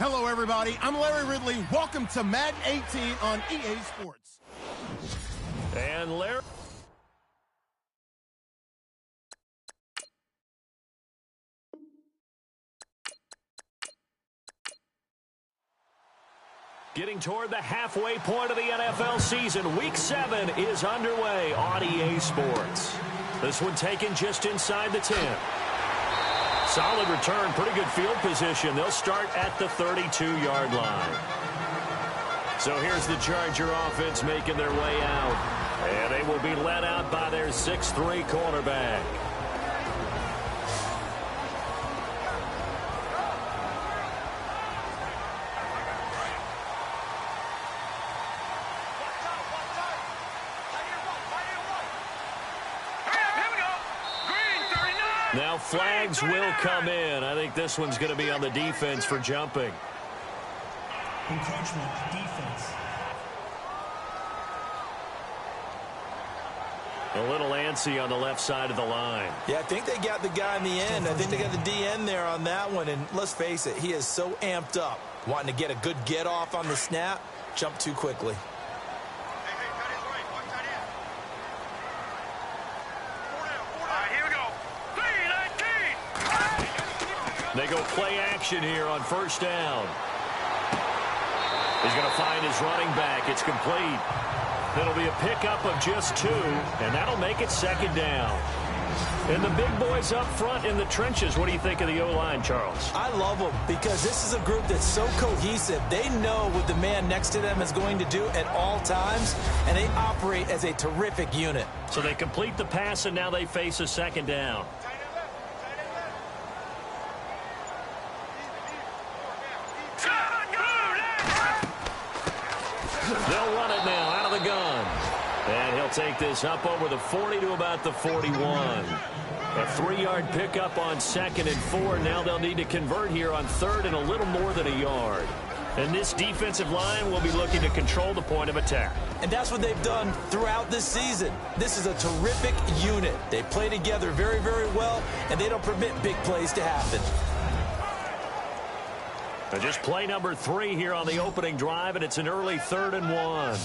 Hello, everybody. I'm Larry Ridley. Welcome to Madden 18 on EA Sports. And Larry. Getting toward the halfway point of the NFL season. Week 7 is underway on EA Sports. This one taken just inside the 10. Solid return, pretty good field position. They'll start at the 32-yard line. So here's the Charger offense making their way out. And they will be led out by their 6'3" cornerback. Now flags will come in. I think this one's going to be on the defense for jumping. Encroachment, defense. A little antsy on the left side of the line. Yeah, I think they got the guy in the end. I think they got the DN there on that one. And let's face it, he is so amped up. Wanting to get a good get off on the snap, jump too quickly. They go play action here on first down. He's going to find his running back. It's complete. It'll be a pickup of just 2, and that'll make it second down. And the big boys up front in the trenches. What do you think of the O-line, Charles? I love them because this is a group that's so cohesive. They know what the man next to them is going to do at all times, and they operate as a terrific unit. So they complete the pass, and now they face a second down. They'll run it now out of the gun. And he'll take this up over the 40 to about the 41. A 3-yard pickup on 2nd and 4. Now they'll need to convert here on 3rd and a little more than a yard. And this defensive line will be looking to control the point of attack. And that's what they've done throughout this season. This is a terrific unit. They play together very, very well, and they don't permit big plays to happen. Just play number 3 here on the opening drive, and it's an early 3rd and 1.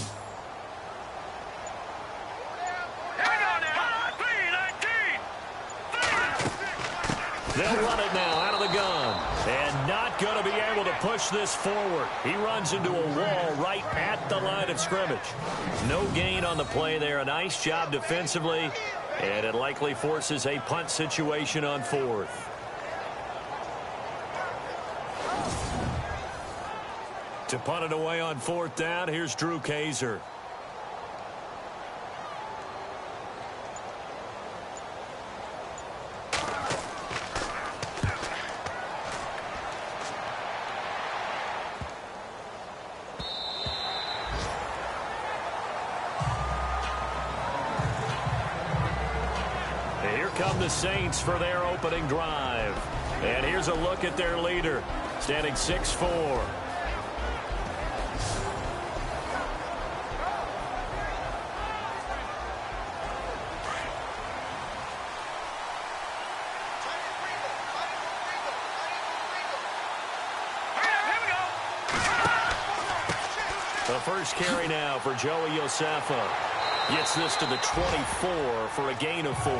They'll run it now out of the gun. And not going to be able to push this forward. He runs into a wall right at the line of scrimmage. No gain on the play there. A nice job defensively. And it likely forces a punt situation on 4th. To punt it away on 4th down, here's Drew Kaiser. And here come the Saints for their opening drive. And here's a look at their leader, standing 6'4". The first carry now for Joey Josefa. Gets this to the 24 for a gain of 4.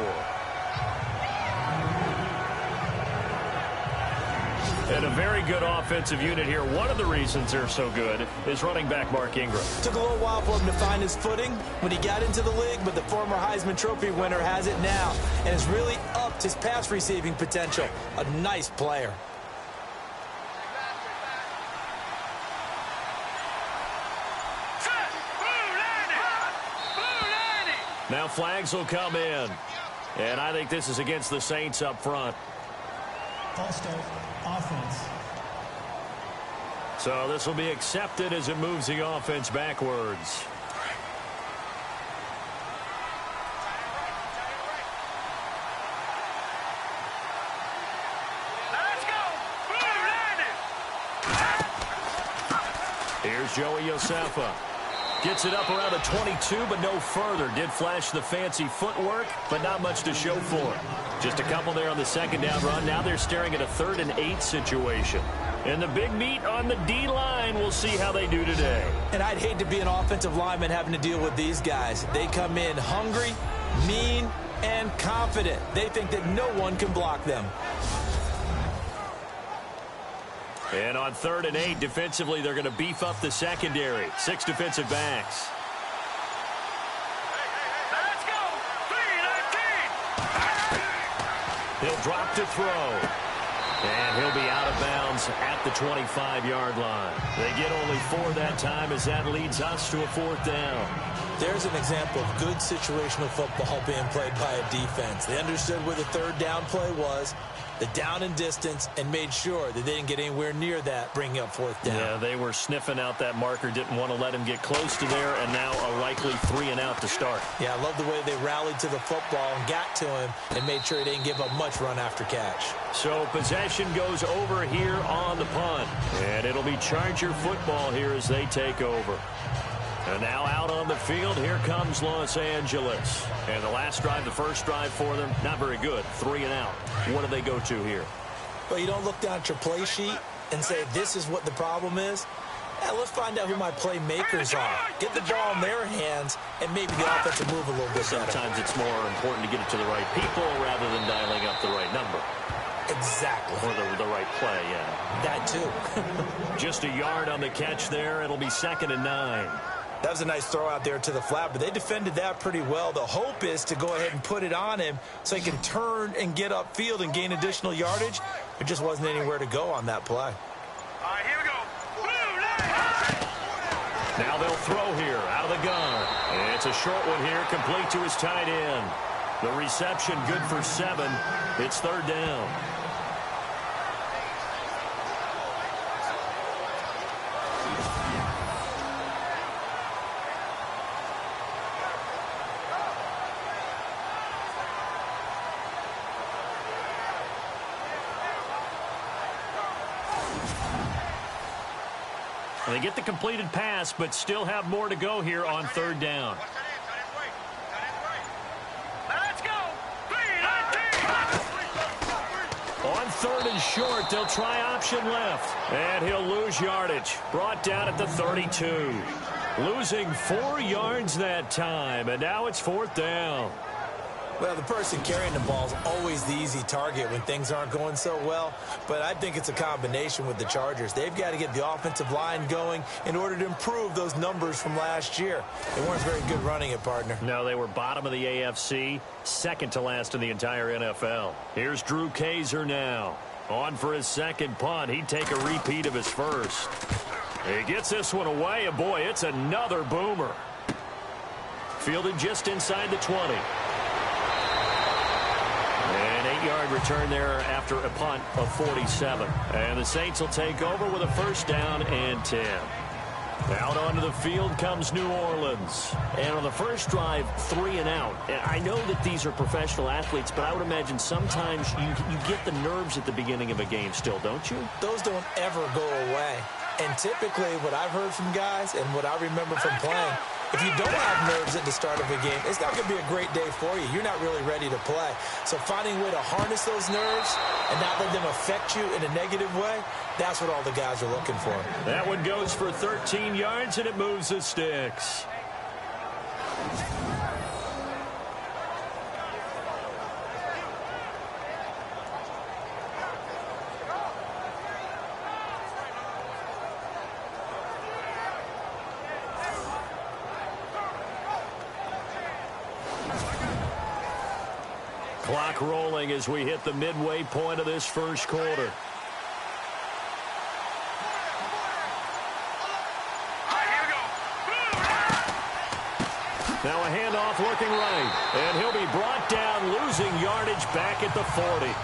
And a very good offensive unit here. One of the reasons they're so good is running back Mark Ingram. Took a little while for him to find his footing when he got into the league, but the former Heisman Trophy winner has it now and has really upped his pass receiving potential. A nice player. Now flags will come in. And I think this is against the Saints up front. False start, offense. So this will be accepted as it moves the offense backwards. Here's Joey Josefa. Gets it up around the 22, but no further. Did flash the fancy footwork, but not much to show for it. Just a couple there on the second down run. Now they're staring at a 3rd and 8 situation. And the big meat on the D-line, we'll see how they do today. And I'd hate to be an offensive lineman having to deal with these guys. They come in hungry, mean, and confident. They think that no one can block them. And on 3rd and 8, defensively, they're going to beef up the secondary. 6 defensive backs. Let's go! 3-19! He'll drop to throw. And he'll be out of bounds at the 25-yard line. They get only 4 that time as that leads us to a 4th down. There's an example of good situational football being played by a defense. They understood where the 3rd down play was, the down and distance, and made sure that they didn't get anywhere near that, bringing up 4th down. Yeah, they were sniffing out that marker, didn't want to let him get close to there, and now a likely 3 and out to start. Yeah, I love the way they rallied to the football and got to him and made sure he didn't give up much run after catch. So possession goes over here on the punt, and it'll be Charger football here as they take over. And now out on the field, here comes Los Angeles. And the last drive, the first drive for them, not very good. 3 and out. What do they go to here? Well, you don't look down at your play sheet and say, this is what the problem is. Yeah, let's find out who my playmakers are. Get the ball in their hands, and maybe the offense will move a little bit better. Sometimes it's more important to get it to the right people rather than dialing up the right number. Exactly. Or the right play, yeah. That too. Just a yard on the catch there. It'll be 2nd and 9. That was a nice throw out there to the flat, but they defended that pretty well. The hope is to go ahead and put it on him so he can turn and get upfield and gain additional yardage. There just wasn't anywhere to go on that play. All right, here we go. Now they'll throw here out of the gun. And it's a short one here, complete to his tight end. The reception good for 7. It's 3rd down. They get the completed pass, but still have more to go here on 3rd down. Let's go! 3-19! On 3rd and short, they'll try option left. And he'll lose yardage. Brought down at the 32. Losing 4 yards that time, and now it's 4th down. Well, the person carrying the ball is always the easy target when things aren't going so well, but I think it's a combination with the Chargers. They've got to get the offensive line going in order to improve those numbers from last year. They weren't very good running it, partner. No, they were bottom of the AFC, 2nd to last in the entire NFL. Here's Drew Kaiser now. On for his 2nd punt. He'd take a repeat of his first. He gets this one away, and boy, it's another boomer. Fielded just inside the 20. An 8-yard return there after a punt of 47. And the Saints will take over with a 1st down and 10. Out onto the field comes New Orleans. And on the first drive, 3 and out. And I know that these are professional athletes, but I would imagine sometimes you get the nerves at the beginning of a game still, don't you? Those don't ever go away. And typically what I've heard from guys and what I remember from playing, if you don't have nerves at the start of a game, it's not going to be a great day for you. You're not really ready to play. So finding a way to harness those nerves and not let them affect you in a negative way, that's what all the guys are looking for. That one goes for 13 yards, and it moves the sticks. Clock rolling as we hit the midway point of this first quarter. Now a handoff looking right, and he'll be brought down, losing yardage back at the 40.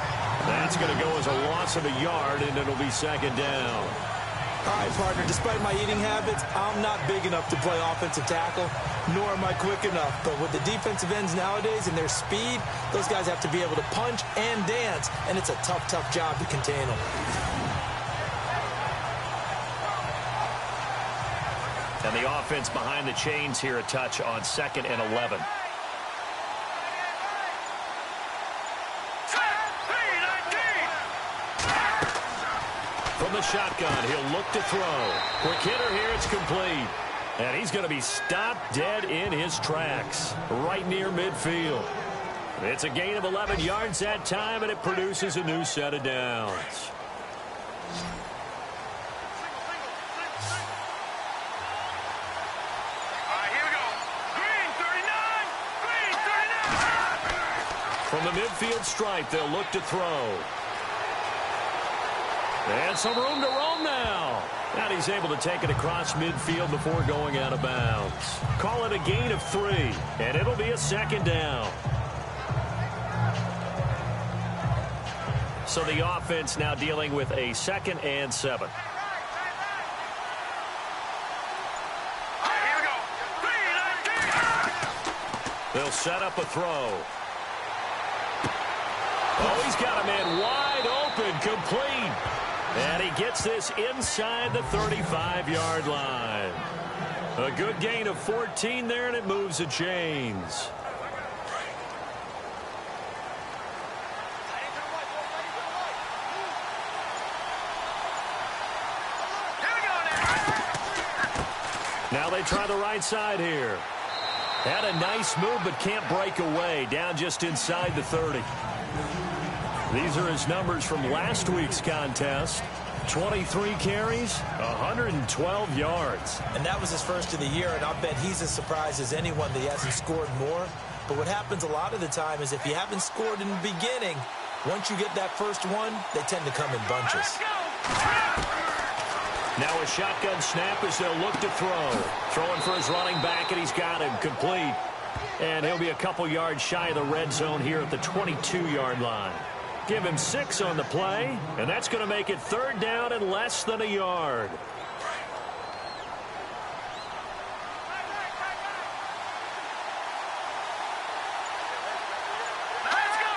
That's going to go as a loss of a yard, and it'll be 2nd down. All right, partner, despite my eating habits, I'm not big enough to play offensive tackle, nor am I quick enough. But with the defensive ends nowadays and their speed, those guys have to be able to punch and dance, and it's a tough, tough job to contain them. And the offense behind the chains here a touch on 2nd and 11. From the shotgun, he'll look to throw. Quick hitter here, it's complete. And he's going to be stopped dead in his tracks, right near midfield. It's a gain of 11 yards that time, and it produces a new set of downs. From the midfield stripe, they'll look to throw. And some room to roam now. And he's able to take it across midfield before going out of bounds. Call it a gain of 3, and it'll be a 2nd down. So the offense now dealing with a 2nd and 7. They'll set up a throw. Oh, he's got a man wide open, complete. And he gets this inside the 35-yard line. A good gain of 14 there, and it moves the chains. Now they try the right side here. Had a nice move, but can't break away. Down just inside the 30. These are his numbers from last week's contest. 23 carries, 112 yards. And that was his first of the year, and I'll bet he's as surprised as anyone that he hasn't scored more. But what happens a lot of the time is if you haven't scored in the beginning, once you get that first one, they tend to come in bunches. Now a shotgun snap as they'll look to throw. Throwing for his running back, and he's got him complete. And he'll be a couple yards shy of the red zone here at the 22-yard line. Give him 6 on the play, and that's going to make it 3rd down and less than a yard. Let's go!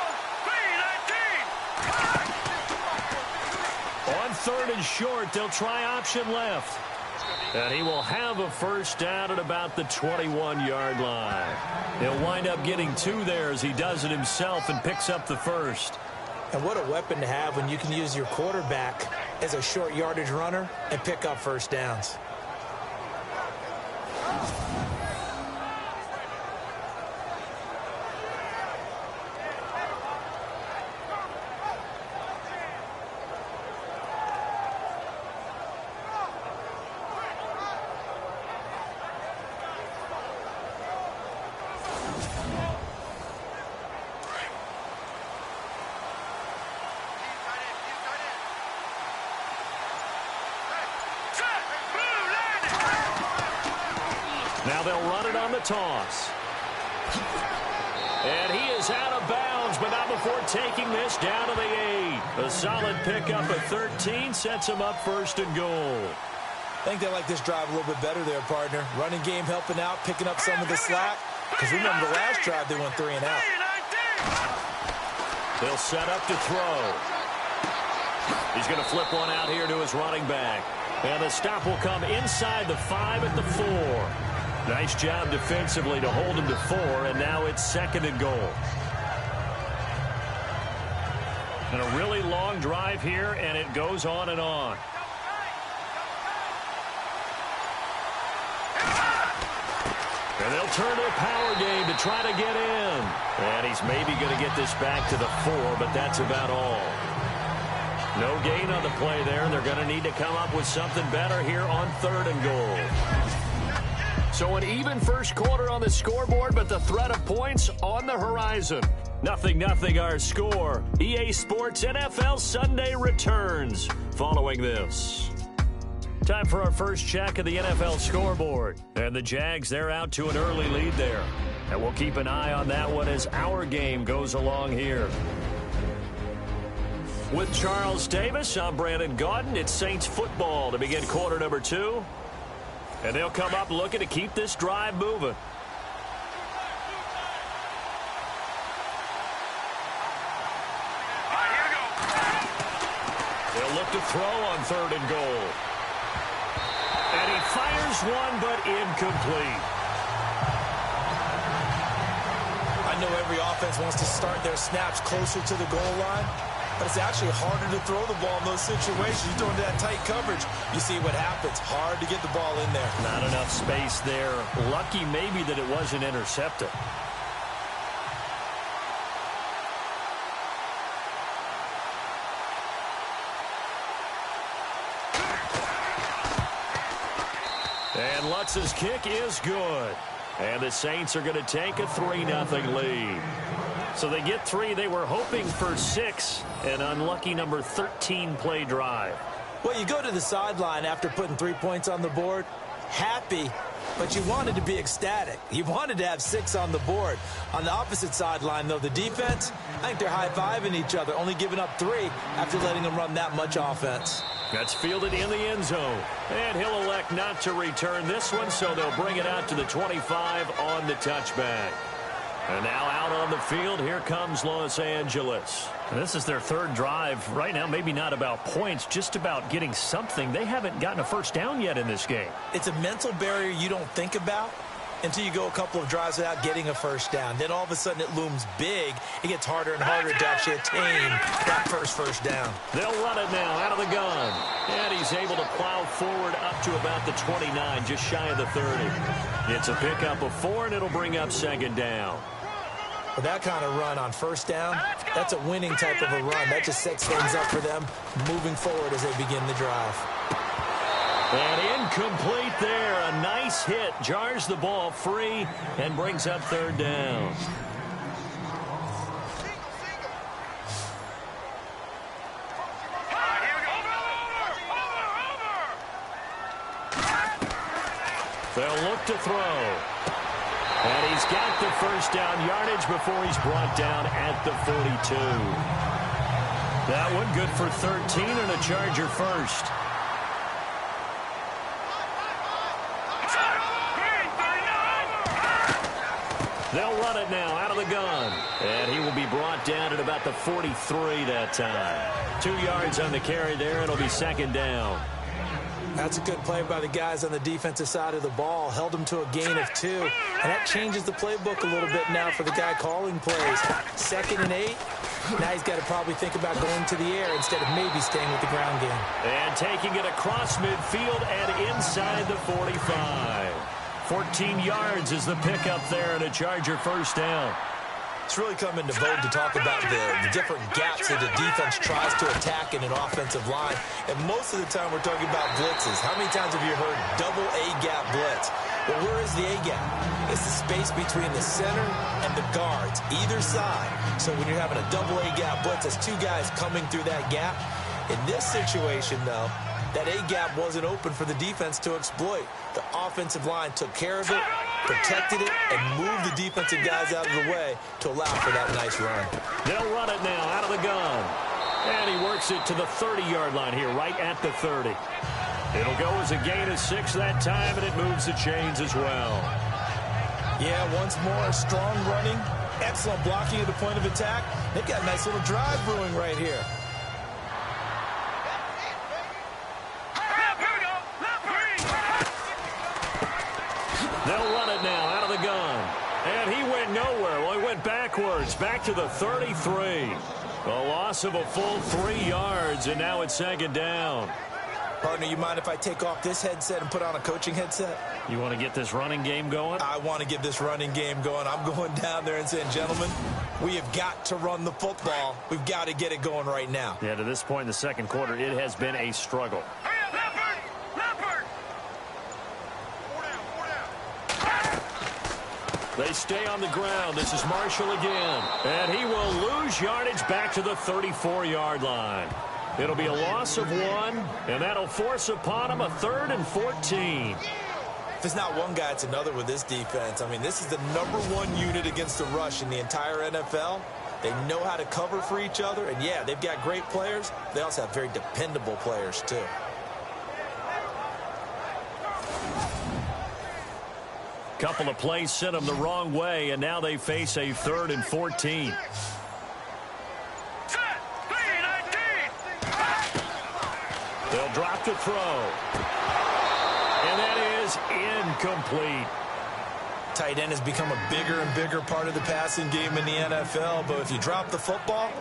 3-19! On 3rd and short, they'll try option left. And he will have a first down at about the 21-yard line. He'll wind up getting 2 there as he does it himself and picks up the first. And what a weapon to have when you can use your quarterback as a short yardage runner and pick up first downs. Now they'll run it on the toss. And he is out of bounds, but not before taking this down to the 8. A solid pickup of 13 sets him up 1st and goal. I think they like this drive a little bit better there, partner. Running game helping out, picking up some of the slack. Because remember the last drive, they went 3 and out. They'll set up to throw. He's going to flip one out here to his running back. And the stop will come inside the 5 at the 4. Nice job defensively to hold him to 4, and now it's 2nd and goal. And a really long drive here, and it goes on and on. And they'll turn to a power game to try to get in. And he's maybe going to get this back to the 4, but that's about all. No gain on the play there, and they're going to need to come up with something better here on 3rd and goal. So an even first quarter on the scoreboard, but the threat of points on the horizon. 0-0 our score. EA Sports NFL Sunday returns following this. Time for our first check of the NFL scoreboard. And the Jags, they're out to an early lead there. And we'll keep an eye on that one as our game goes along here. With Charles Davis, I'm Brandon Gaudin. It's Saints football to begin quarter number 2. And they'll come up looking to keep this drive moving. They'll look to throw on 3rd and goal. And he fires one, but incomplete. I know every offense wants to start their snaps closer to the goal line, but it's actually harder to throw the ball in those situations. You throw into that tight coverage, you see what happens. Hard to get the ball in there. Not enough space there. Lucky maybe that it wasn't intercepted. And Lutz's kick is good. And the Saints are going to take a 3-0 lead. So they get 3. They were hoping for 6. An unlucky number 13 play drive. Well, you go to the sideline after putting 3 points on the board, happy, but you wanted to be ecstatic. You wanted to have 6 on the board. On the opposite sideline, though, the defense, I think they're high-fiving each other, only giving up 3 after letting them run that much offense. That's fielded in the end zone. And he'll elect not to return this one, so they'll bring it out to the 25 on the touchback. And now out on the field, here comes Los Angeles. And this is their 3rd drive. Right now, maybe not about points, just about getting something. They haven't gotten a first down yet in this game. It's a mental barrier you don't think about until you go a couple of drives without getting a first down. Then all of a sudden it looms big. It gets harder and harder to actually attain that first down. They'll run it now out of the gun. And he's able to plow forward up to about the 29, just shy of the 30. It's a pickup of 4, and it'll bring up 2nd down. With that kind of run on first down, that's a winning type of a run. That just sets things up for them moving forward as they begin the drive. And incomplete there. A nice hit. Jars the ball free and brings up 3rd down. They'll look to throw. And he's got the first down yardage before he's brought down at the 42. That one good for 13 and a Charger first. They'll run it now out of the gun. And he will be brought down at about the 43 that time. 2 yards on the carry there. It'll be 2nd down. That's a good play by the guys on the defensive side of the ball. Held them to a gain of 2. And that changes the playbook a little bit now for the guy calling plays. 2nd and 8. Now he's got to probably think about going to the air instead of maybe staying with the ground game. And taking it across midfield and inside the 45. 14 yards is the pickup there and a Charger first down. It's really come into vogue to talk about the different gaps that the defense tries to attack in an offensive line. And most of the time we're talking about blitzes. How many times have you heard double A-gap blitz? Well, where is the A-gap? It's the space between the center and the guards, either side. So when you're having a double A-gap blitz, that's 2 guys coming through that gap. In this situation, though, that A-gap wasn't open for the defense to exploit. The offensive line took care of it, protected it, and moved the defensive guys out of the way to allow for that nice run. They'll run it now out of the gun. And he works it to the 30-yard line here, right at the 30. It'll go as a gain of 6 that time, and it moves the chains as well. Yeah, once more, strong running, excellent blocking at the point of attack. They've got a nice little drive brewing right here. They'll run it now out of the gun. And he went nowhere. Well, he went backwards, back to the 33. A loss of a full 3 yards, and now it's 2nd down. Partner, you mind if I take off this headset and put on a coaching headset? You want to get this running game going? I want to get this running game going. I'm going down there and saying, gentlemen, we have got to run the football. We've got to get it going right now. Yeah, to this point in the 2nd quarter, it has been a struggle. They stay on the ground. This is Marshall again. And he will lose yardage back to the 34-yard line. It'll be a loss of 1, and that'll force upon him a 3rd and 14. If it's not one guy, it's another with this defense. I mean, this is the #1 unit against the rush in the entire NFL. They know how to cover for each other, and yeah, they've got great players. They also have very dependable players, too. Couple of plays sent them the wrong way, and now they face a 3rd and 14. They'll drop to throw. And that is incomplete. Tight end has become a bigger and bigger part of the passing game in the NFL, but if you drop the football,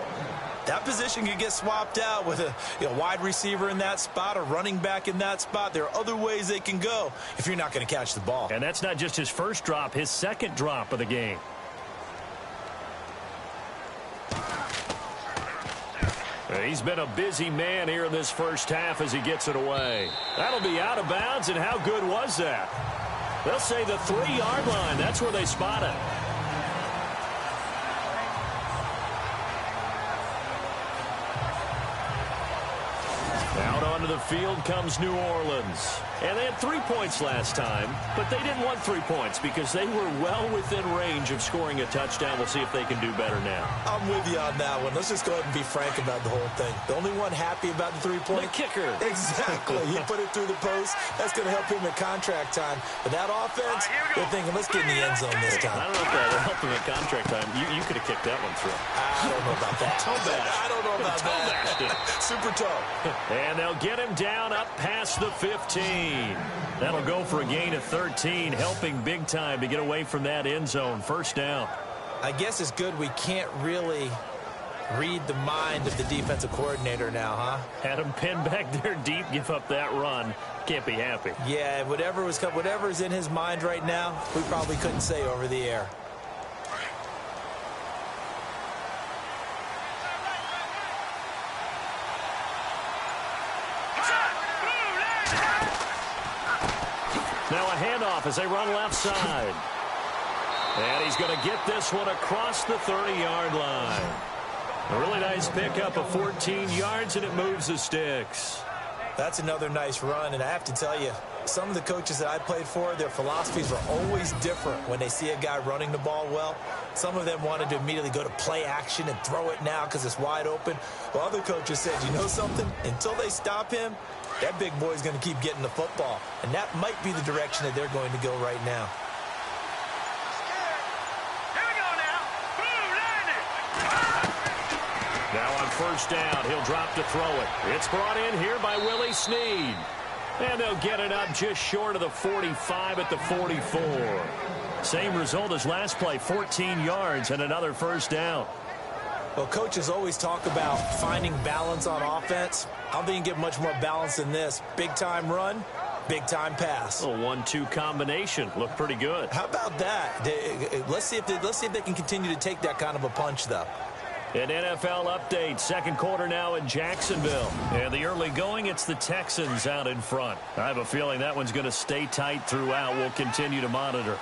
that position can get swapped out with a wide receiver in that spot, a running back in that spot. There are other ways they can go if you're not going to catch the ball. And that's not just his first drop, his second drop of the game. He's been a busy man here in this first half as he gets it away. That'll be out of bounds, and how good was that? They'll say the 3-yard line. That's where they spot it. Out onto the field comes New Orleans. And they had 3 points last time, but they didn't want 3 points because they were well within range of scoring a touchdown. We'll see if they can do better now. I'm with you on that one. Let's just go ahead and be frank about the whole thing. The only one happy about the 3-point? The kicker. Exactly. He put it through the post. That's going to help him in contract time. But that offense, they're thinking, let's get in the end zone this time. I don't know if that will help him in contract time. You could have kicked that one through. I don't know about that. Toe-bashed. I don't know about that. Super toe. And they'll get him down up past the 15. That'll go for a gain of 13, helping big time to get away from that end zone. First down. I guess it's good we can't really read the mind of the defensive coordinator now, huh? Had him pinned back there deep, give up that run. Can't be happy. Yeah, whatever's in his mind right now, we probably couldn't say over the air. Now a handoff as they run left side. And he's going to get this one across the 30-yard line. A really nice pickup of 14 yards, and it moves the sticks. That's another nice run, and I have to tell you, some of the coaches that I played for, their philosophies were always different when they see a guy running the ball well. Some of them wanted to immediately go to play action and throw it now because it's wide open. While other coaches said, you know something? Until they stop him, that big boy's going to keep getting the football. And that might be the direction that they're going to go right now. Here we go now. Now on first down, he'll drop to throw it. It's brought in here by Willie Snead. And they'll get it up just short of the 45 at the 44. Same result as last play, 14 yards and another first down. Well, coaches always talk about finding balance on offense. I don't think you can get much more balance than this. Big-time run, big-time pass. A 1-2 combination. Looked pretty good. How about that? Let's see if they can continue to take that kind of a punch, though. An NFL update. Second quarter now in Jacksonville. And the early going, it's the Texans out in front. I have a feeling that one's going to stay tight throughout. We'll continue to monitor.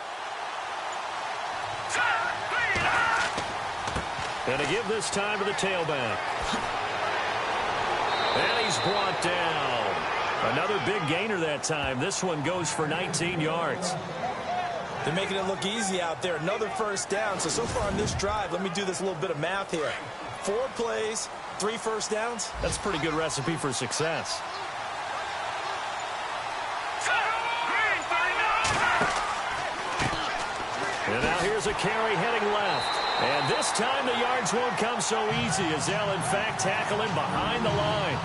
And to give this time to the tailback. And he's brought down. Another big gainer that time. This one goes for 19 yards. They're making it look easy out there. Another first down. So far on this drive, let me do this little bit of math here. 4 plays, 3 first downs. That's a pretty good recipe for success. And now here's a carry heading left. And this time the yards won't come so easy as they'll, in fact, tackle him behind the line.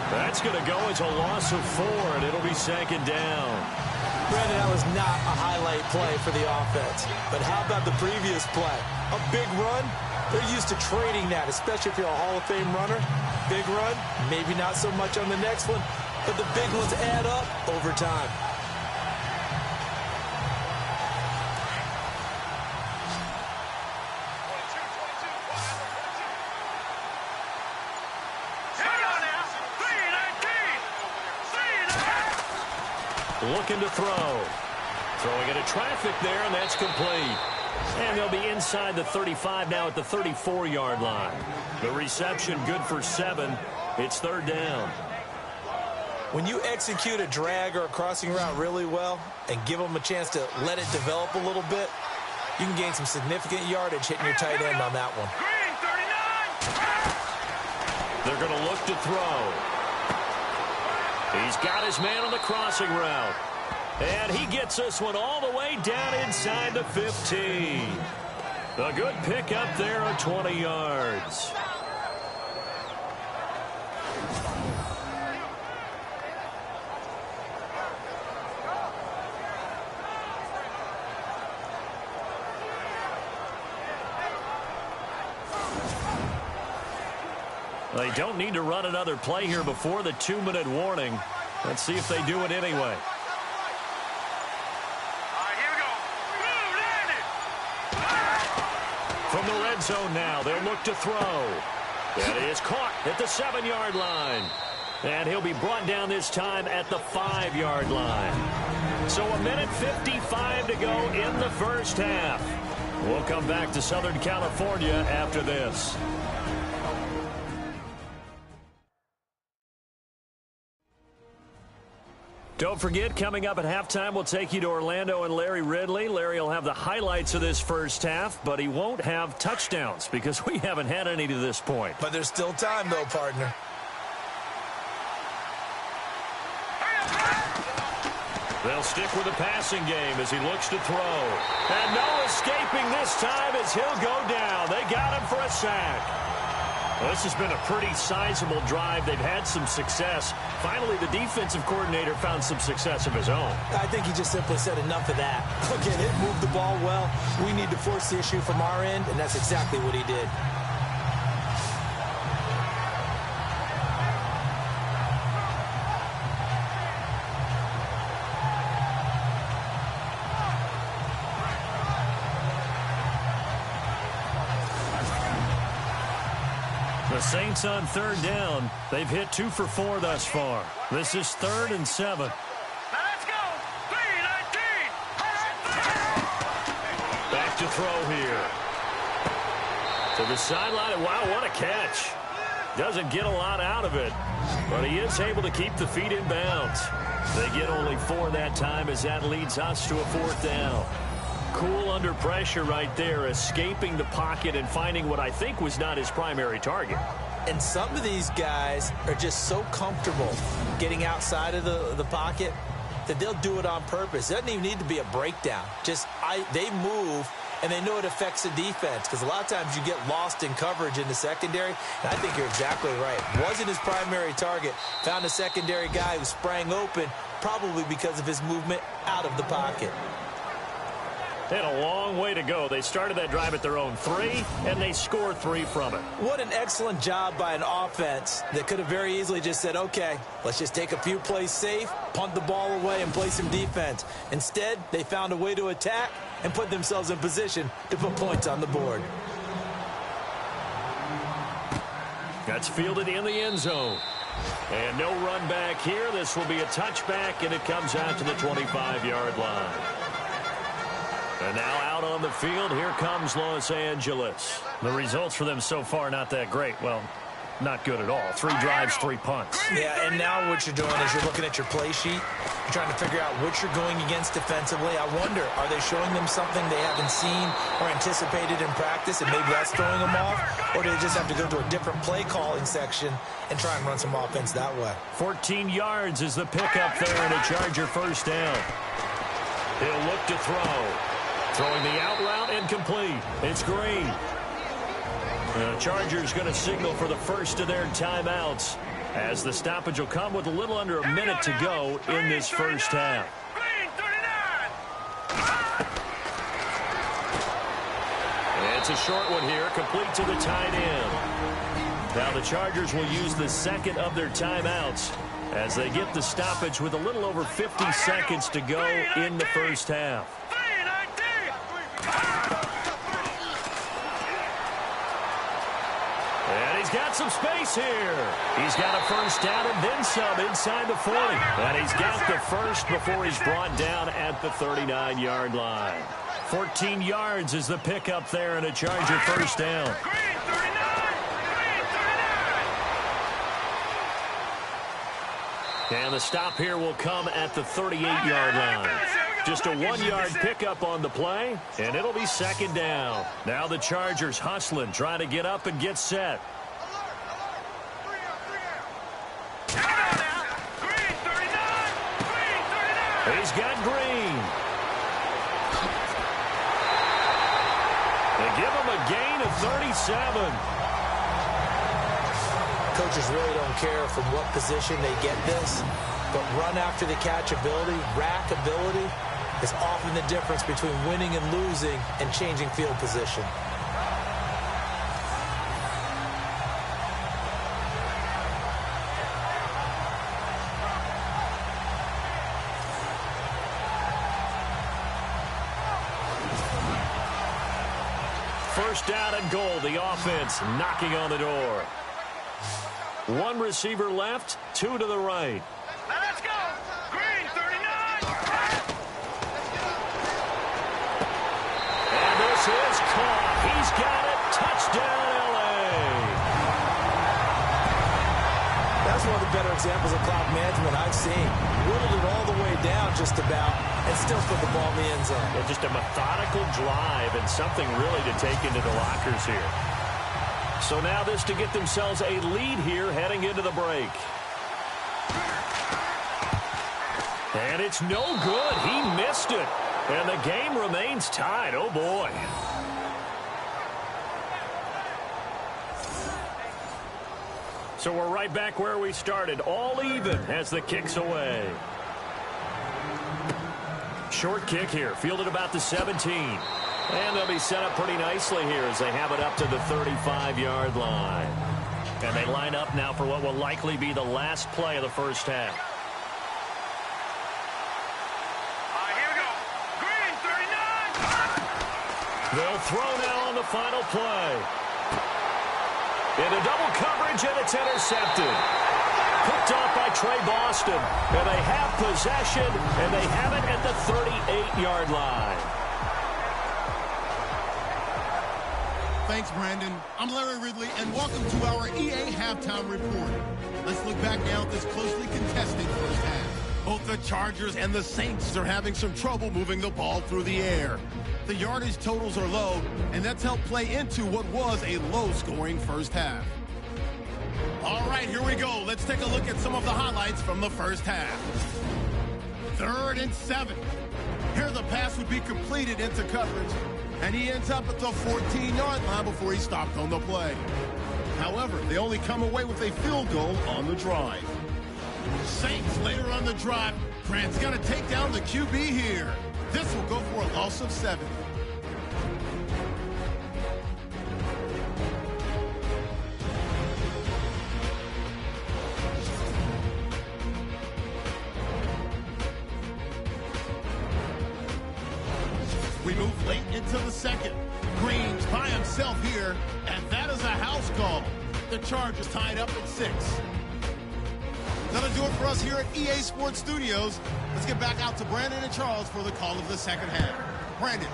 That's going to go as a loss of 4, and it'll be second down. Brandon, that was not a highlight play for the offense. But how about the previous play? A big run? They're used to trading that, especially if you're a Hall of Fame runner. Big run, maybe not so much on the next one, but the big ones add up over time. Looking to throw. Throwing into traffic there, and that's complete. And they'll be inside the 35 now at the 34-yard line. The reception good for 7. It's third down. When you execute a drag or a crossing route really well and give them a chance to let it develop a little bit, you can gain some significant yardage hitting your tight end on that one. They're going to look to throw. He's got his man on the crossing route. And he gets this one all the way down inside the 15. A good pick up there of 20 yards. They don't need to run another play here before the 2-minute warning. Let's see if they do it anyway. All right, here we go. From the red zone now, they'll look to throw. That is caught at the 7-yard line. And he'll be brought down this time at the 5-yard line. So 1:55 to go in the first half. We'll come back to Southern California after this. Don't forget, coming up at halftime, we'll take you to Orlando and Larry Ridley. Larry will have the highlights of this first half, but he won't have touchdowns because we haven't had any to this point. But there's still time, though, partner. They'll stick with the passing game as he looks to throw. And no escaping this time as he'll go down. They got him for a sack. Well, this has been a pretty sizable drive. They've had some success. Finally, the defensive coordinator found some success of his own. I think he just simply said enough of that. Look at it, move the ball well. We need to force the issue from our end, and that's exactly what he did. The Saints on third down. They've hit 2 for 4 thus far. This is 3rd and 7. Now let's go. 3-19. Back to throw here. To the sideline. Wow, what a catch. Doesn't get a lot out of it, but he is able to keep the feet in bounds. They get only 4 that time as that leads us to a 4th down. Cool under pressure right there, escaping the pocket and finding what I think was not his primary target. And some of these guys are just so comfortable getting outside of the pocket that they'll do it on purpose. It doesn't even need to be a breakdown. They move, and they know it affects the defense because a lot of times you get lost in coverage in the secondary. And I think you're exactly right. Wasn't his primary target. Found a secondary guy who sprang open, probably because of his movement out of the pocket. They had a long way to go. They started that drive at their own 3, and they scored 3 from it. What an excellent job by an offense that could have very easily just said, okay, let's just take a few plays safe, punt the ball away, and play some defense. Instead, they found a way to attack and put themselves in position to put points on the board. That's fielded in the end zone. And no run back here. This will be a touchback, and it comes out to the 25-yard line. And now out on the field, here comes Los Angeles. The results for them so far not that great. Well, not good at all. 3 drives, 3 punts. Yeah, and now what you're doing is you're looking at your play sheet. You're trying to figure out what you're going against defensively. I wonder, are they showing them something they haven't seen or anticipated in practice, and maybe that's throwing them off? Or do they just have to go to a different play calling section and try and run some offense that way? 14 yards is the pickup there, and a Charger first down. He'll look to throw. Throwing the out route incomplete. It's Green. The Chargers going to signal for the first of their timeouts as the stoppage will come with a little under a minute to go in this first half. It's a short one here, complete to the tight end. Now the Chargers will use the second of their timeouts as they get the stoppage with a little over 50 seconds to go in the first half. And he's got some space here. He's got a first down and then some inside the 40. And he's got the first before he's brought down at the 39-yard line. 14 yards is the pickup there and a Charger first down. And the stop here will come at the 38-yard line. Just a 1-yard pickup on the play, and it'll be second down. Now the Chargers hustling, trying to get up and get set. He's got Green. They give him a gain of 37. Coaches really don't care from what position they get this, but run after the catch ability, rack ability, is often the difference between winning and losing and changing field position. first down and goal. The offense knocking on the door. One receiver left, two to the right. Now let's go. Green, 39. And this is caught. He's got it. Touchdown, L.A. That's one of the better examples of clock management I've seen. Whittled it all the way down just about and still put the ball in the end zone. Yeah, just a methodical drive and something really to take into the lockers here. So now this to get themselves a lead here heading into the break. And it's no good. He missed it. And the game remains tied. Oh, boy. So we're right back where we started. All even as the kick's away. Short kick here. Fielded about the 17. And they'll be set up pretty nicely here as they have it up to the 35-yard line. And they line up now for what will likely be the last play of the first half. Here we go. Green, 39. They'll throw now on the final play. Into double coverage, and it's intercepted. Picked off by Trey Boston. And they have possession, and they have it at the 38-yard line. Thanks, Brandon. I'm Larry Ridley, and welcome to our EA Halftime Report. Let's look back now at this closely contested first half. Both the Chargers and the Saints are having some trouble moving the ball through the air. The yardage totals are low, and that's helped play into what was a low-scoring first half. All right, here we go. Let's take a look at some of the highlights from the first half. 3rd and 7. Here the pass would be completed into coverage, and he ends up at the 14-yard line before he stopped on the play. However, they only come away with a field goal on the drive. Saints later on the drive. Grant's got to take down the QB here. This will go for a loss of 7. We move late into the second. Green's by himself here, and that is a house call. The Chargers tied up at 6. That'll do it for us here at EA Sports Studios. Let's get back out to Brandon and Charles for the call of the second half. Brandon.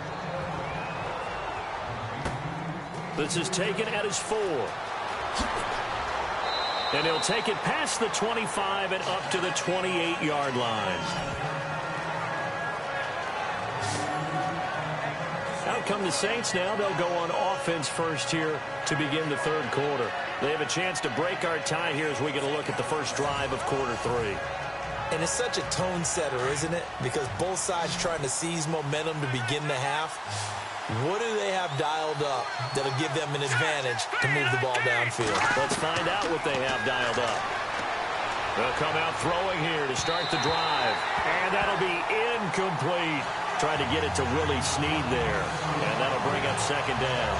This is taken at his 4. And he'll take it past the 25 and up to the 28-yard line. Out come the Saints now. They'll go on offense first here to begin the third quarter. They have a chance to break our tie here as we get a look at the first drive of quarter 3. And it's such a tone setter, isn't it? Because both sides trying to seize momentum to begin the half. What do they have dialed up that'll give them an advantage to move the ball downfield? Let's find out what they have dialed up. They'll come out throwing here to start the drive. And that'll be incomplete. Trying to get it to Willie Snead there. And that'll bring up second down.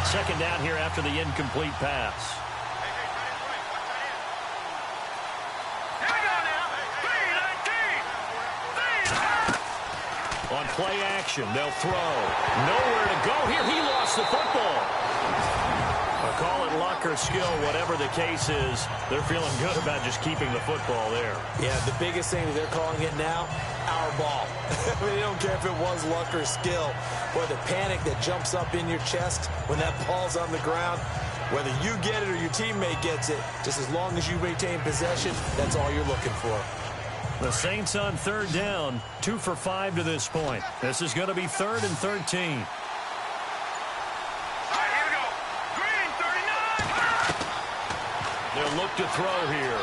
Second down here after the incomplete pass. Here we go now. 3-19. On play action, they'll throw. Nowhere to go here. He lost the football. I'll call it luck or skill, whatever the case is. They're feeling good about just keeping the football there. Yeah, the biggest thing that they're calling it now, our ball. I mean, they don't care if it was luck or skill. Or the panic that jumps up in your chest when that ball's on the ground. Whether you get it or your teammate gets it, just as long as you maintain possession, that's all you're looking for. The Saints on third down, 2 for 5 to this point. This is going to be 3rd and 13. They'll look to throw here.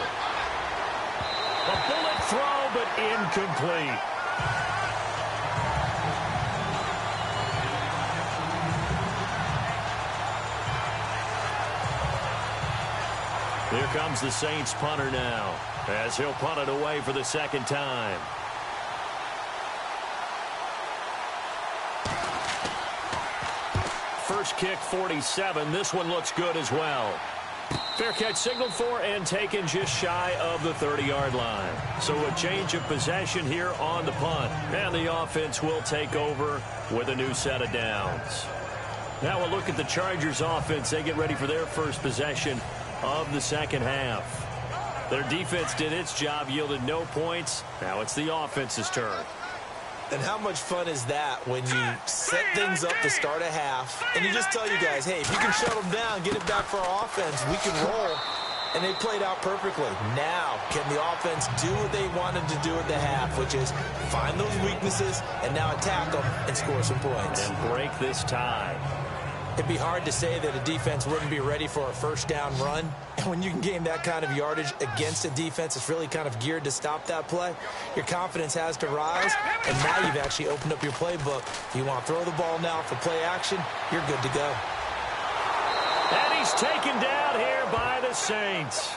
A bullet throw, but incomplete. Here comes the Saints punter now, as he'll punt it away for the second time. First kick, 47. This one looks good as well. Fair catch signaled for and taken just shy of the 30-yard line. So a change of possession here on the punt. And the offense will take over with a new set of downs. Now we'll look at the Chargers offense. They get ready for their first possession of the second half. Their defense did its job, yielded no points. Now it's the offense's turn. And how much fun is that when you set things up to start a half and you just tell you guys, hey, if you can shut them down, get it back for our offense, we can roll. And they played out perfectly. Now, can the offense do what they wanted to do at the half, which is find those weaknesses and now attack them and score some points. And break this tie. It'd be hard to say that a defense wouldn't be ready for a first down run. And when you can gain that kind of yardage against a defense that's really kind of geared to stop that play, your confidence has to rise. And now you've actually opened up your playbook. If you want to throw the ball now for play action, you're good to go. And he's taken down here by the Saints.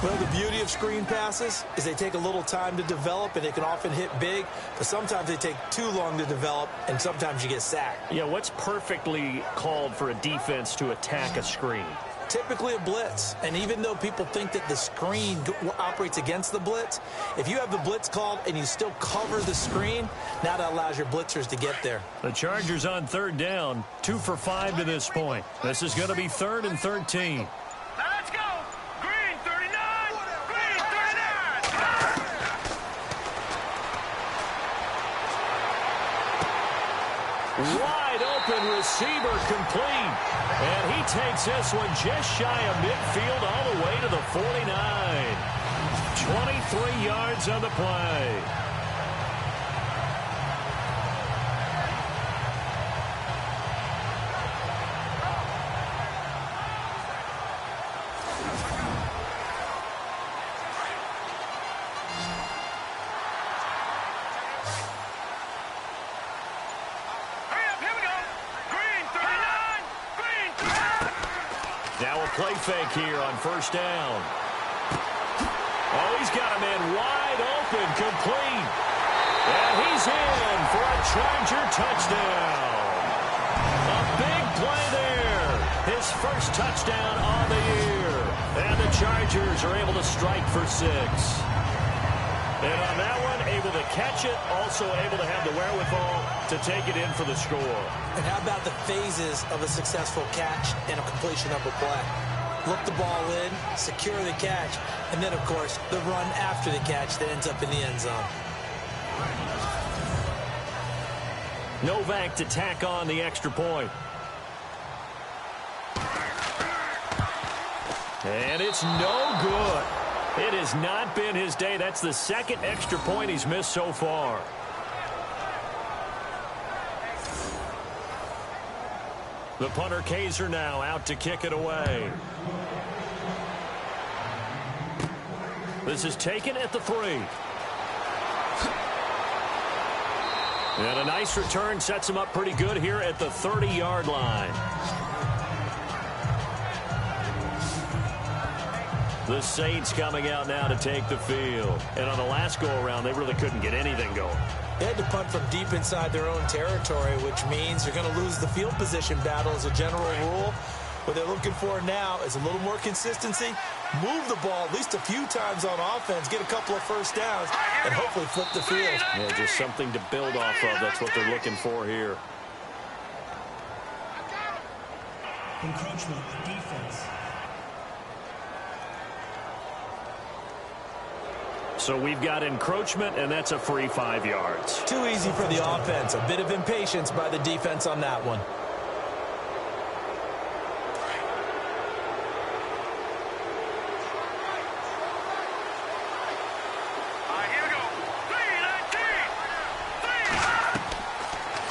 Well, the beauty of screen passes is they take a little time to develop, and they can often hit big, but sometimes they take too long to develop, and sometimes you get sacked. Yeah, what's perfectly called for a defense to attack a screen? Typically a blitz, and even though people think that the screen operates against the blitz, if you have the blitz called and you still cover the screen, now that allows your blitzers to get there. The Chargers on third down, 2 for 5 to this point. This is going to be 3rd and 13. Now let's go. Green 39. Green 39. Wide open receiver complete. And he takes this one just shy of midfield all the way to the 49. 23 yards on the play. Play fake here on first down. Oh, he's got a man wide open, complete. And he's in for a Charger touchdown. A big play there. His first touchdown of the year. And the Chargers are able to strike for 6. And on that one, able to catch it, also able to have the wherewithal to take it in for the score. And how about the phases of a successful catch and a completion of a play? Look the ball in, secure the catch, and then, of course, the run after the catch that ends up in the end zone. Novak to tack on the extra point. And it's no good. It has not been his day. That's the second extra point he's missed so far. The punter Kaiser now out to kick it away. This is taken at the 3. And a nice return sets him up pretty good here at the 30-yard line. The Saints coming out now to take the field. And on the last go-around, they really couldn't get anything going. They had to punt from deep inside their own territory, which means they're going to lose the field position battle as a general rule. What they're looking for now is a little more consistency, move the ball at least a few times on offense, get a couple of first downs, and hopefully flip the field. Yeah, just something to build off of. That's what they're looking for here. Encroachment defense. So we've got encroachment, and that's a free 5 yards. Too easy for the offense. A bit of impatience by the defense on that one.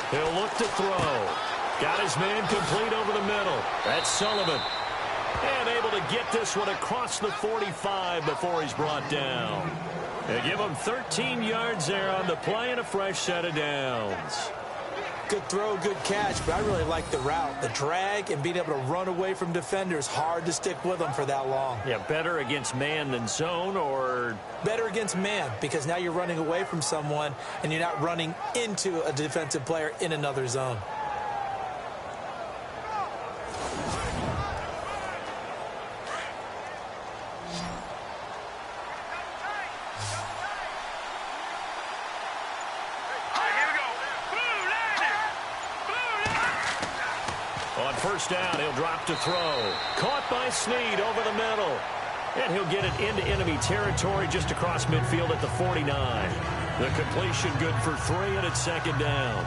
He'll look to throw. Got his man complete over the middle. That's Sullivan. And able to get this one across the 45 before he's brought down. They give him 13 yards there on the play and a fresh set of downs. Good throw, good catch, but I really like the route. The drag and being able to run away from defenders, hard to stick with them for that long. Yeah, better against man than zone, or? Better against man, because now you're running away from someone and you're not running into a defensive player in another zone. first down, he'll drop to throw. Caught by Snead over the middle. And he'll get it into enemy territory just across midfield at the 49. The completion good for 3, and it's second down.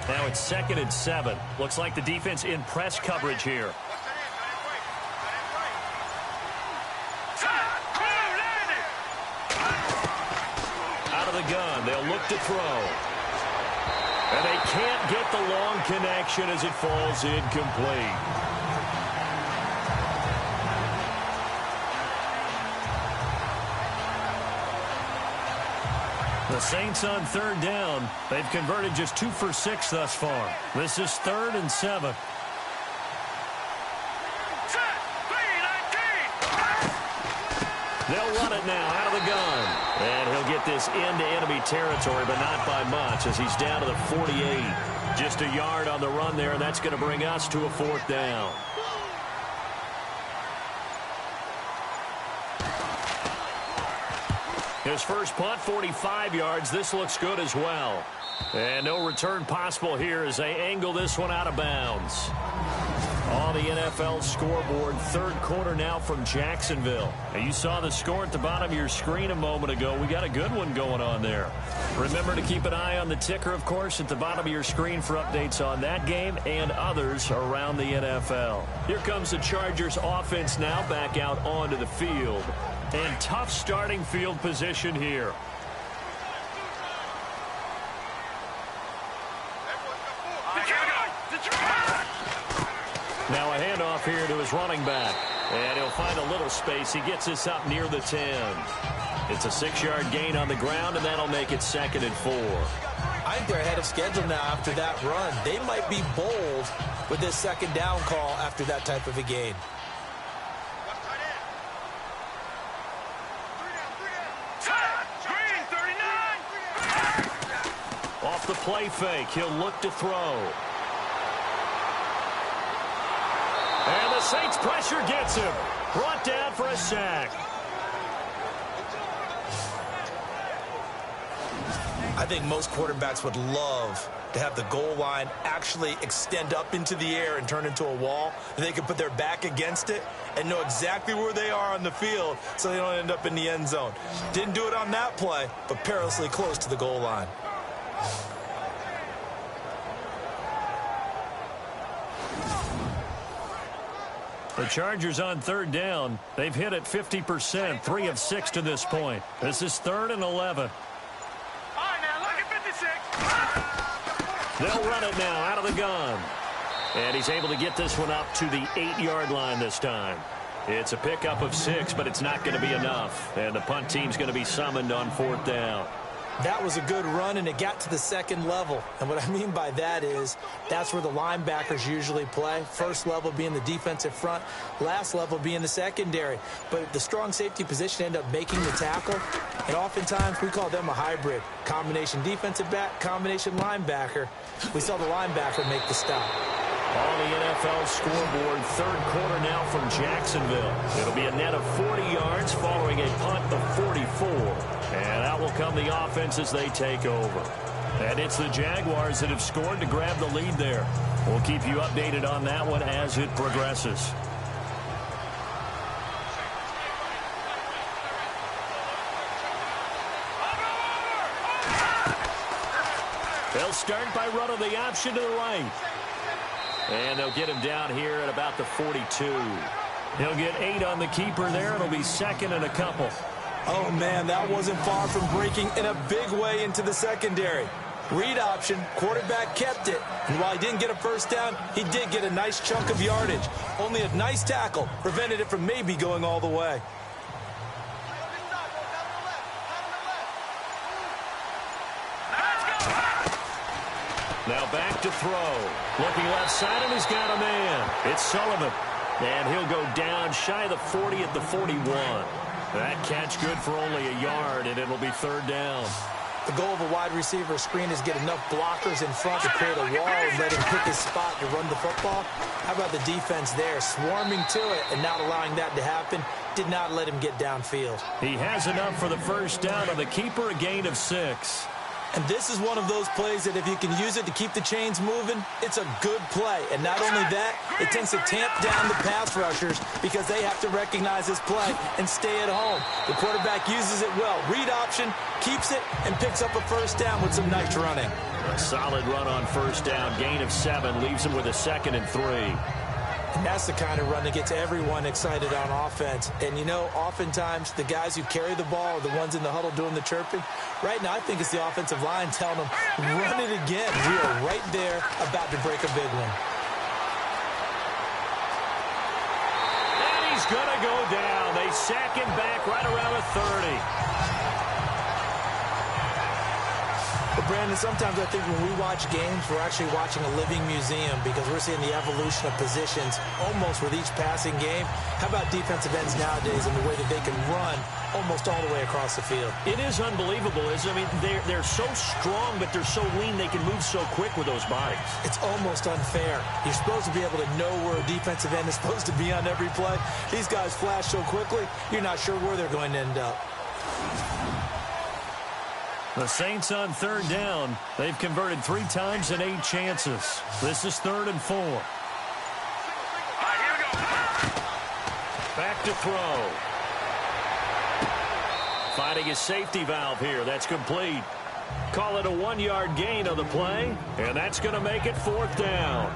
Now it's 2nd and 7. Looks like the defense in press coverage here. The gun. They'll look to throw. And they can't get the long connection as it falls incomplete. The Saints on 3rd down. They've converted just 2 for 6 thus far. This is 3rd and 7. They'll run it now out of the gun. And he'll get this into enemy territory, but not by much as he's down to the 48. Just a yard on the run there, and that's going to bring us to a 4th down. His first punt, 45 yards. This looks good as well. And no return possible here as they angle this one out of bounds. On the NFL scoreboard, 3rd quarter now from Jacksonville. And you saw the score at the bottom of your screen a moment ago. We got a good one going on there. Remember to keep an eye on the ticker, of course, at the bottom of your screen for updates on that game and others around the NFL. Here comes the Chargers offense now back out onto the field. And tough starting field position here. Now a handoff here to his running back. And he'll find a little space. He gets this up near the 10. It's a 6-yard gain on the ground, and that'll make it 2nd and 4. I think they're ahead of schedule now after that run. They might be bold with this 2nd down call after that type of a gain. Off the play fake, he'll look to throw. And the Saints pressure gets him. Brought down for a sack. I think most quarterbacks would love to have the goal line actually extend up into the air and turn into a wall. They could put their back against it and know exactly where they are on the field so they don't end up in the end zone. Didn't do it on that play, but perilously close to the goal line. The Chargers on 3rd down. They've hit it 50%, 3 of 6 to this point. This is 3rd and 11. All right, now look at 56. They'll run it now out of the gun. And he's able to get this one up to the 8-yard line this time. It's a pickup of 6, but it's not going to be enough. And the punt team's going to be summoned on 4th down. That was a good run, and it got to the 2nd level. And what I mean by that is that's where the linebackers usually play. First level being the defensive front, last level being the secondary. But the strong safety position ended up making the tackle, and oftentimes we call them a hybrid. Combination defensive back, combination linebacker. We saw the linebacker make the stop. On the NFL scoreboard, 3rd quarter now from Jacksonville. It'll be a net of 40 yards following a punt of 44. And out will come the offense as they take over. And it's the Jaguars that have scored to grab the lead there. We'll keep you updated on that one as it progresses. They'll start by running the option to the right. And they'll get him down here at about the 42. He'll get 8 on the keeper there. It'll be 2nd and a couple. Oh, man, that wasn't far from breaking in a big way into the secondary. Read option, quarterback kept it. And while he didn't get a first down, he did get a nice chunk of yardage. Only a nice tackle prevented it from maybe going all the way. Now back to throw. Looking left side, and he's got a man. It's Sullivan. And he'll go down shy of the 40 at the 41. That catch good for only a yard, and it'll be 3rd down. The goal of a wide receiver screen is get enough blockers in front to create a wall and let him pick his spot to run the football. How about the defense there, swarming to it and not allowing that to happen? Did not let him get downfield. He has enough for the first down on the keeper, a gain of 6. And this is one of those plays that if you can use it to keep the chains moving, it's a good play. And not only that, it tends to tamp down the pass rushers because they have to recognize this play and stay at home. The quarterback uses it well. Read option, keeps it, and picks up a first down with some nice running. A solid run on first down. Gain of 7 leaves him with a 2nd and 3. And that's the kind of run that gets everyone excited on offense. And, you know, oftentimes the guys who carry the ball are the ones in the huddle doing the chirping. Right now, I think it's the offensive line telling them, run it again. We are right there about to break a big one. And he's going to go down. They sack him back right around the 30. But, Brandon, sometimes I think when we watch games, we're actually watching a living museum because we're seeing the evolution of positions almost with each passing game. How about defensive ends nowadays and the way that they can run almost all the way across the field? It is unbelievable. I mean, they're so strong, but they're so lean. They can move so quick with those bodies. It's almost unfair. You're supposed to be able to know where a defensive end is supposed to be on every play. These guys flash so quickly, you're not sure where they're going to end up. The Saints on 3rd down. They've converted 3 times in 8 chances. This is 3rd and 4. All right, here we go. Back to throw. Finding his safety valve here. That's complete. Call it a 1-yard gain on the play, and that's going to make it 4th down.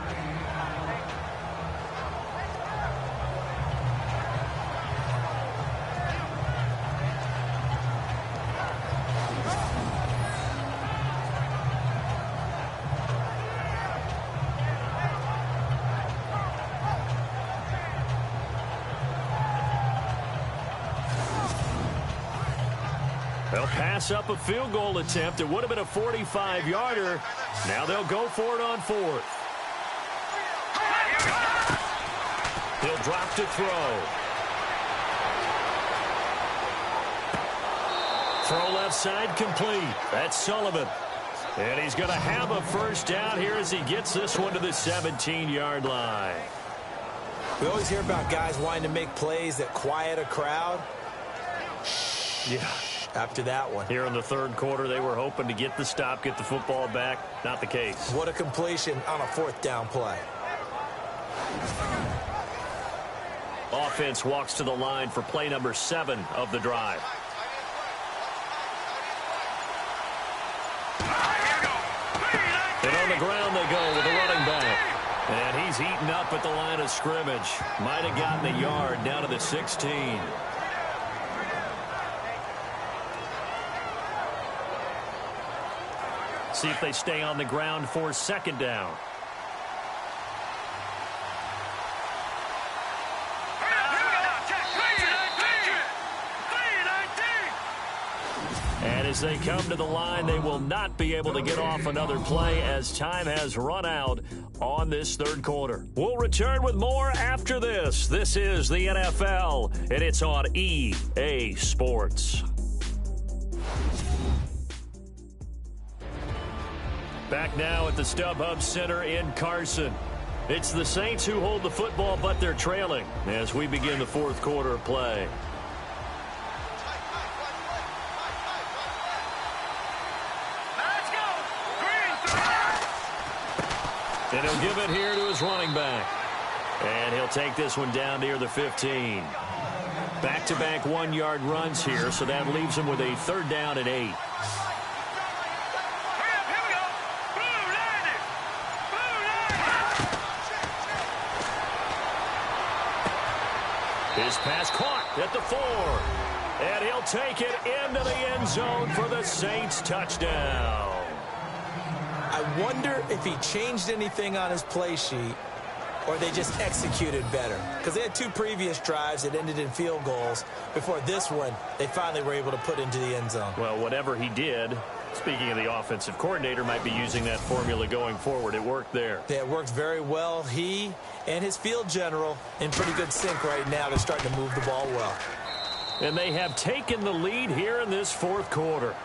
They'll pass up a field goal attempt. It would have been a 45-yarder. Now they'll go for it on 4th. He'll drop to throw. Throw left side complete. That's Sullivan. And he's going to have a first down here as he gets this one to the 17-yard line. We always hear about guys wanting to make plays that quiet a crowd. Yeah. After that one. Here in the 3rd quarter, they were hoping to get the stop, get the football back. Not the case. What a completion on a 4th down play. Offense walks to the line for play number 7 of the drive. And on the ground they go with the running back. And he's eaten up at the line of scrimmage. Might have gotten a yard down to the 16. See if they stay on the ground for 2nd down. And as they come to the line, they will not be able to get off another play as time has run out on this 3rd quarter. We'll return with more after this. This is the NFL, and it's on EA Sports. Back now at the StubHub Center in Carson. It's the Saints who hold the football, but they're trailing as we begin the 4th quarter of play. Let's go. Green. And he'll give it here to his running back. And he'll take this one down near the 15. Back-to-back 1-yard runs here, so that leaves him with a 3rd down and 8. His pass caught at the 4. And he'll take it into the end zone for the Saints touchdown. I wonder if he changed anything on his play sheet or they just executed better. Because they had 2 previous drives that ended in field goals. Before this one, they finally were able to put into the end zone. Well, whatever he did, speaking of the offensive coordinator, might be using that formula going forward. It worked there. Yeah, it worked very well. He and his field general in pretty good sync right now. They're starting to move the ball well. And they have taken the lead here in this 4th quarter.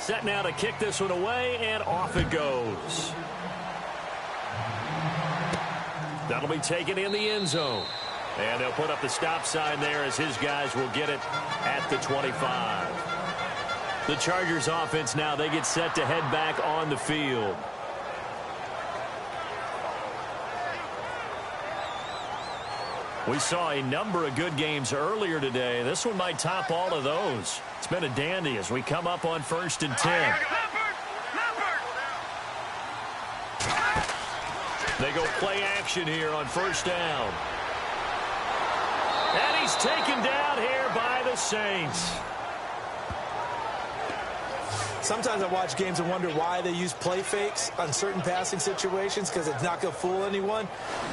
Set now to kick this one away, and off it goes. That'll be taken in the end zone. And they'll put up the stop sign there as his guys will get it at the 25. The Chargers offense now, they get set to head back on the field. We saw a number of good games earlier today. This one might top all of those. It's been a dandy as we come up on 1st and 10. They go play action here on 1st down. And he's taken down here by the Saints. Sometimes I watch games and wonder why they use play fakes on certain passing situations because it's not going to fool anyone.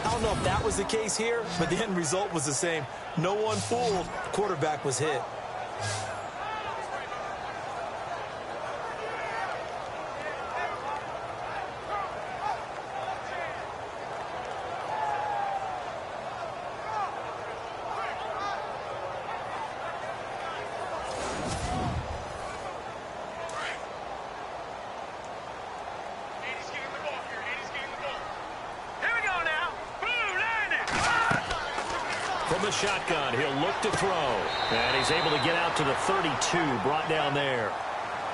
I don't know if that was the case here, but the end result was the same. No one fooled. The quarterback was hit. Shotgun, he'll look to throw, and he's able to get out to the 32, brought down there.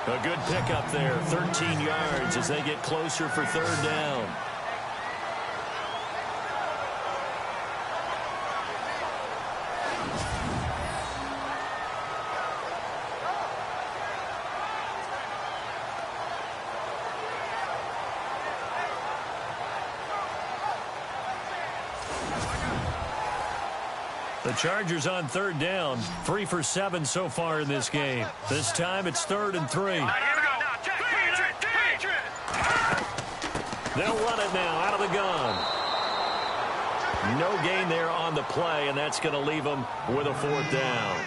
A good pickup there, 13 yards as they get closer for 3rd down. The Chargers on 3rd down, 3 for 7 so far in this game. This time it's 3rd and 3. They'll run it now out of the gun. No gain there on the play, and that's going to leave them with a 4th down.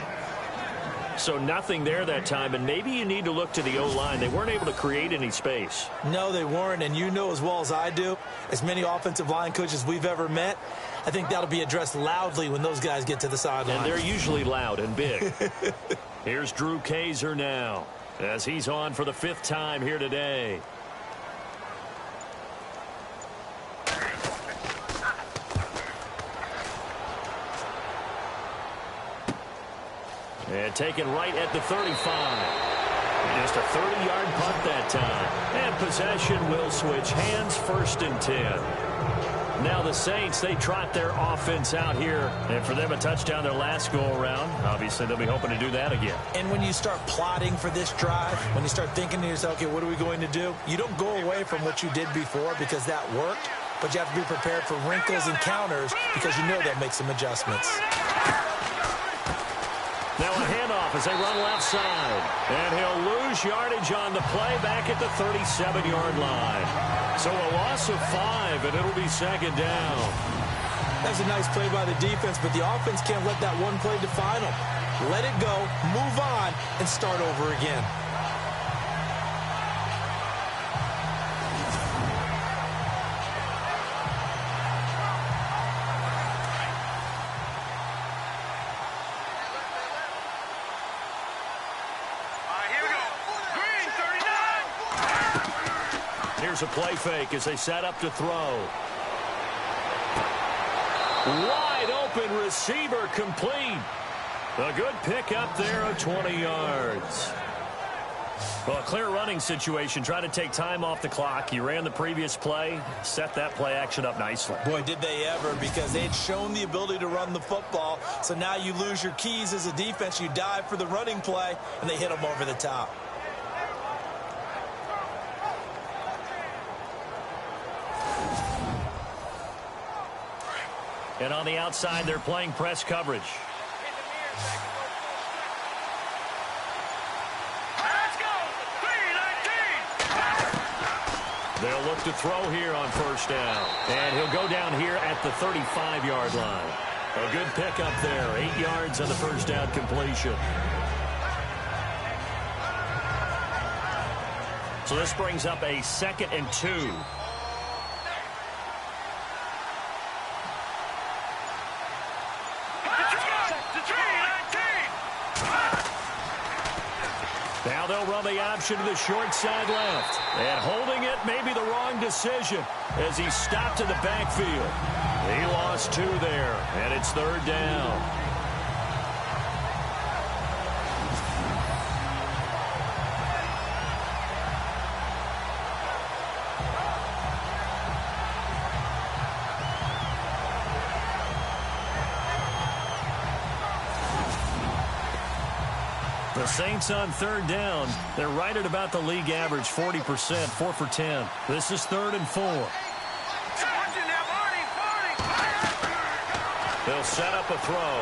So nothing there that time, and maybe you need to look to the O-line. They weren't able to create any space. No, they weren't, and you know as well as I do, as many offensive line coaches we've ever met, I think that'll be addressed loudly when those guys get to the sideline. And they're usually loud and big. Here's Drew Kaiser now, as he's on for the 5th time here today. And taken right at the 35. Just a 30-yard punt that time. And possession will switch hands, 1st and 10. Now the Saints, they trot their offense out here. And for them, a touchdown their last go-around. Obviously, they'll be hoping to do that again. And when you start plotting for this drive, when you start thinking to yourself, okay, what are we going to do? You don't go away from what you did before because that worked. But you have to be prepared for wrinkles and counters because you know they'll make some adjustments. Now a handoff as they run left side. And he'll lose yardage on the play back at the 37-yard line. So a loss of 5, and it'll be 2nd down. That's a nice play by the defense, but the offense can't let that one play define them. Let it go, move on, and start over again. Here's a play fake as they set up to throw. Wide open receiver complete. A good pick up there of 20 yards. Well, a clear running situation. Trying to take time off the clock. He ran the previous play, set that play action up nicely. Boy, did they ever, because they'd shown the ability to run the football. So now you lose your keys as a defense. You dive for the running play, and they hit them over the top. And on the outside, they're playing press coverage. Let's go! 3-19! They'll look to throw here on 1st down. And he'll go down here at the 35-yard line. A good pickup there. 8 yards on the 1st down completion. So this brings up a 2nd and 2. Now they'll run the option to the short side left. And holding it may be the wrong decision as he stopped in the backfield. He lost 2 there, and it's 3rd down. The Saints on 3rd down. They're right at about the league average, 40%, 4 for 10. This is 3rd and 4. They'll set up a throw.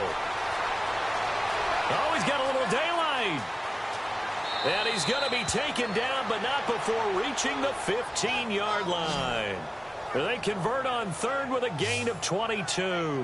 Oh, he's got a little daylight. And he's going to be taken down, but not before reaching the 15-yard line. They convert on 3rd with a gain of 22.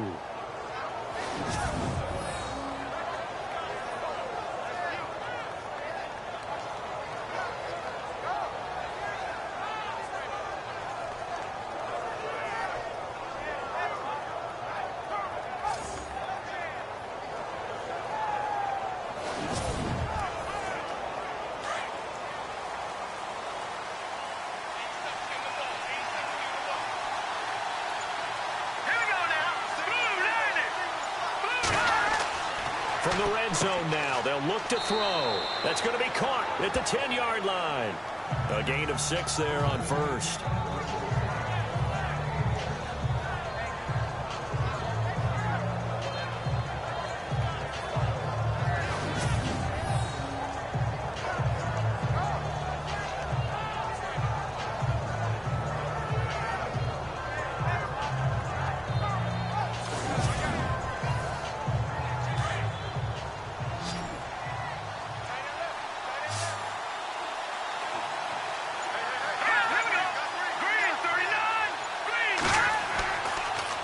From the red zone now, they'll look to throw. That's going to be caught at the 10-yard line. A gain of 6 there on 1st.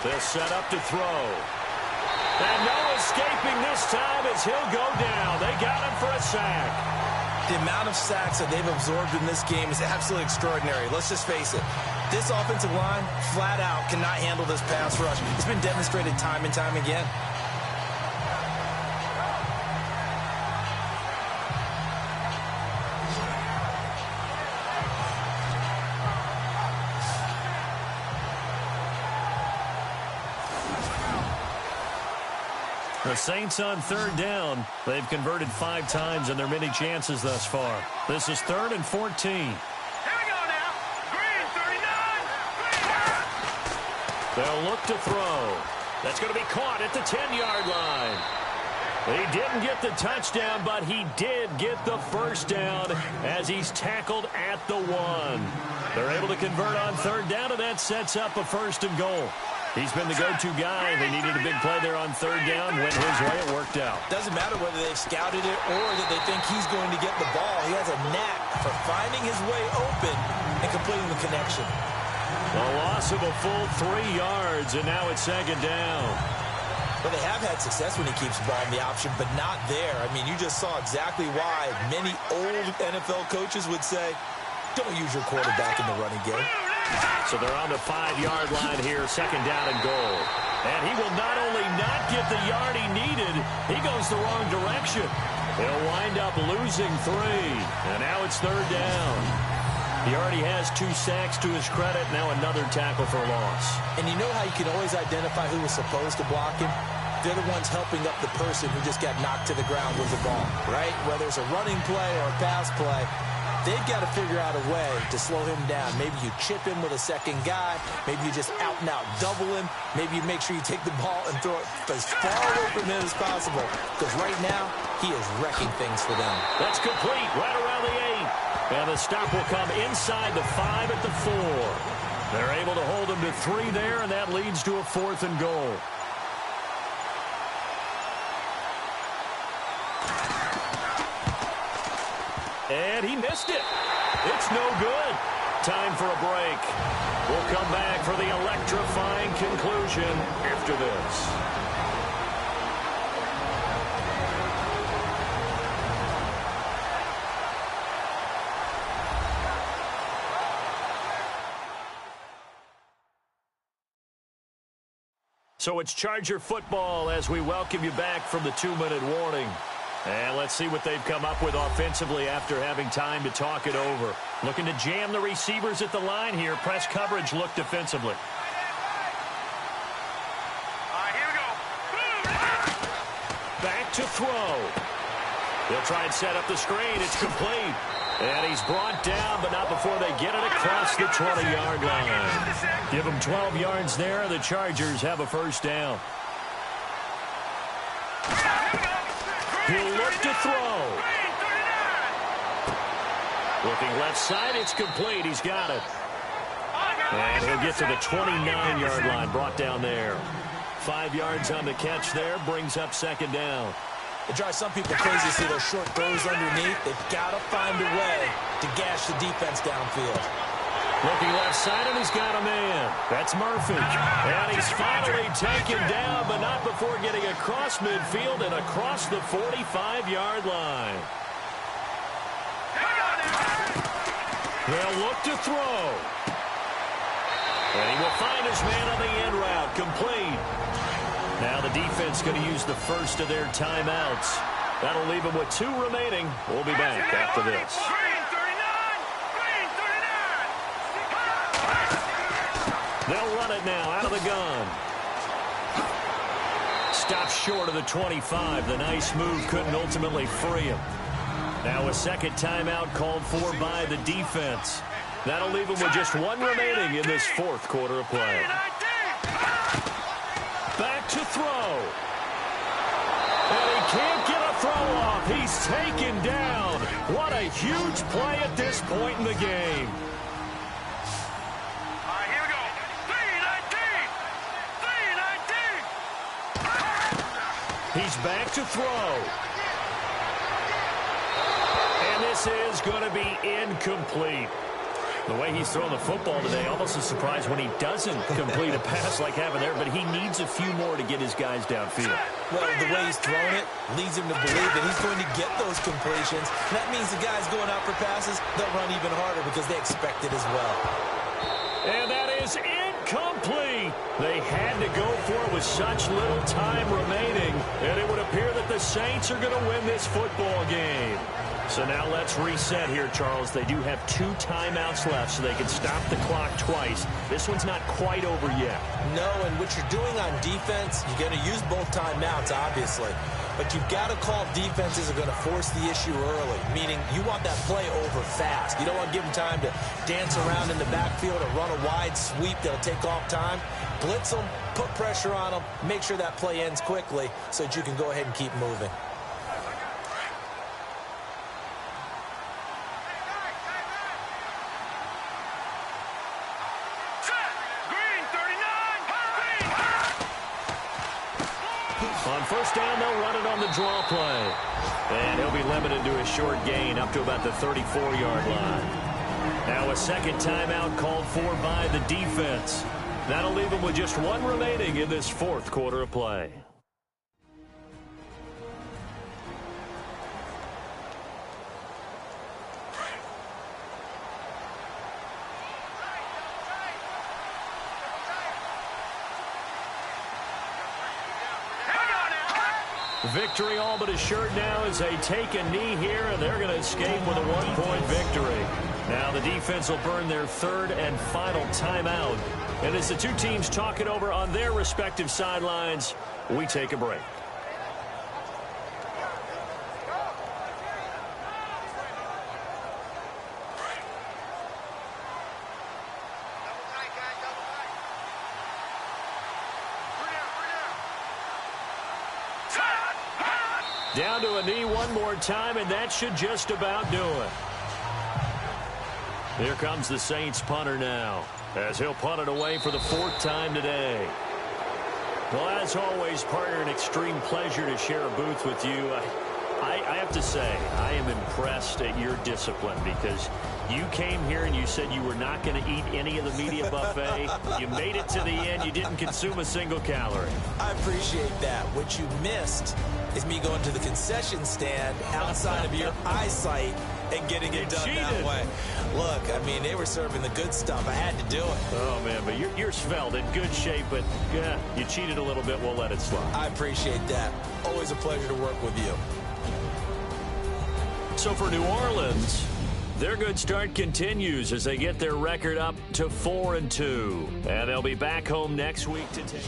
They'll set up to throw. And no escaping this time as he'll go down. They got him for a sack. The amount of sacks that they've absorbed in this game is absolutely extraordinary. Let's just face it. This offensive line, flat out, cannot handle this pass rush. It's been demonstrated time and time again. The Saints on 3rd down. They've converted 5 times in their many chances thus far. This is 3rd and 14. Here we go now. Green 39. Green. They'll look to throw. That's going to be caught at the 10-yard line. He didn't get the touchdown, but he did get the first down as he's tackled at the 1. They're able to convert on 3rd down, and that sets up a 1st and goal. He's been the go-to guy. They needed a big play there on 3rd down. Went his way. It worked out. Doesn't matter whether they've scouted it or that they think he's going to get the ball. He has a knack for finding his way open and completing the connection. A loss of a full 3 yards, and now it's 2nd down. Well, they have had success when he keeps the ball in the option, but not there. I mean, you just saw exactly why many old NFL coaches would say, don't use your quarterback in the running game. So they're on the 5-yard line here, 2nd down and goal. And he will not only not get the yard he needed, he goes the wrong direction. He'll wind up losing 3. And now it's 3rd down. He already has 2 sacks to his credit. Now another tackle for a loss. And you know how you can always identify who was supposed to block him? They're the ones helping up the person who just got knocked to the ground with the ball, right? Whether it's a running play or a pass play, they've got to figure out a way to slow him down. Maybe you chip him with a second guy. Maybe you just out-and-out double him. Maybe you make sure you take the ball and throw it as far away from him as possible. Because right now, he is wrecking things for them. That's complete right around the 8. And the stop will come inside the 5 at the 4. They're able to hold him to 3 there, and that leads to a 4th and goal. And he missed it. It's no good. Time for a break. We'll come back for the electrifying conclusion after this. So it's Charger football as we welcome you back from the 2-minute warning. And let's see what they've come up with offensively after having time to talk it over. Looking to jam the receivers at the line here. Press coverage look defensively. Here we go. Back to throw. He'll try and set up the screen. It's complete. And he's brought down, but not before they get it across the 20-yard line. Give them 12 yards there. The Chargers have a first down. He'll look to throw. Looking left side, it's complete. He's got it. And he'll get to the 29-yard line, brought down there. 5 yards on the catch there, brings up second down. It drives some people crazy to see those short throws underneath. They've got to find a way to gash the defense downfield. Looking left side, and he's got a man. That's Murphy. And he's finally taken down, but not before getting across midfield and across the 45-yard line. They'll look to throw. And he will find his man on the end route. Complete. Now the defense going to use the first of their timeouts. That'll leave them with 2 remaining. We'll be back after this. They'll run it now out of the gun. Stops short of the 25. The nice move couldn't ultimately free him. Now a second timeout called for by the defense. That'll leave him with just 1 remaining in this fourth quarter of play. Back to throw. And he can't get a throw off. He's taken down. What a huge play at this point in the game. Here we go. 3-19. He's back to throw. And this is going to be incomplete. The way he's thrown the football today, almost a surprise when he doesn't complete a pass like happened there, but he needs a few more to get his guys downfield. Well, the way he's thrown it leads him to believe that he's going to get those completions. That means the guys going out for passes, they'll run even harder because they expect it as well. And that is incomplete. They had to go for it with such little time remaining, and it would appear that the Saints are going to win this football game. So now let's reset here, Charles. They do have 2 timeouts left, so they can stop the clock twice. This one's not quite over yet. No, and what you're doing on defense, you're going to use both timeouts, obviously. But you've got to call defenses are going to force the issue early, meaning you want that play over fast. You don't want to give them time to dance around in the backfield or run a wide sweep that'll take off time. Blitz them, put pressure on them, make sure that play ends quickly so that you can go ahead and keep moving. On first down, they'll run it on the draw play. And he'll be limited to a short gain up to about the 34-yard line. Now a second timeout called for by the defense. That'll leave them with just 1 remaining in this fourth quarter of play. Victory all but assured now as they take a knee here, and they're going to escape with a 1-point victory. Now the defense will burn their 3rd and final timeout. And as the 2 teams talk it over on their respective sidelines, we take a break. Down to a knee one more time, and that should just about do it. Here comes the Saints punter now, as he'll punt it away for the 4th time today. Well, as always, partner, an extreme pleasure to share a booth with you. I have to say, I am impressed at your discipline because you came here and you said you were not going to eat any of the media buffet. You made it to the end. You didn't consume a single calorie. I appreciate that. What you missed is me going to the concession stand outside of your eyesight and getting it done that way. Look, I mean, they were serving the good stuff. I had to do it. Oh, man, but you're svelte, in good shape, but yeah, you cheated a little bit. We'll let it slide. I appreciate that. Always a pleasure to work with you. So for New Orleans, their good start continues as they get their record up to 4-2. And they'll be back home next week to take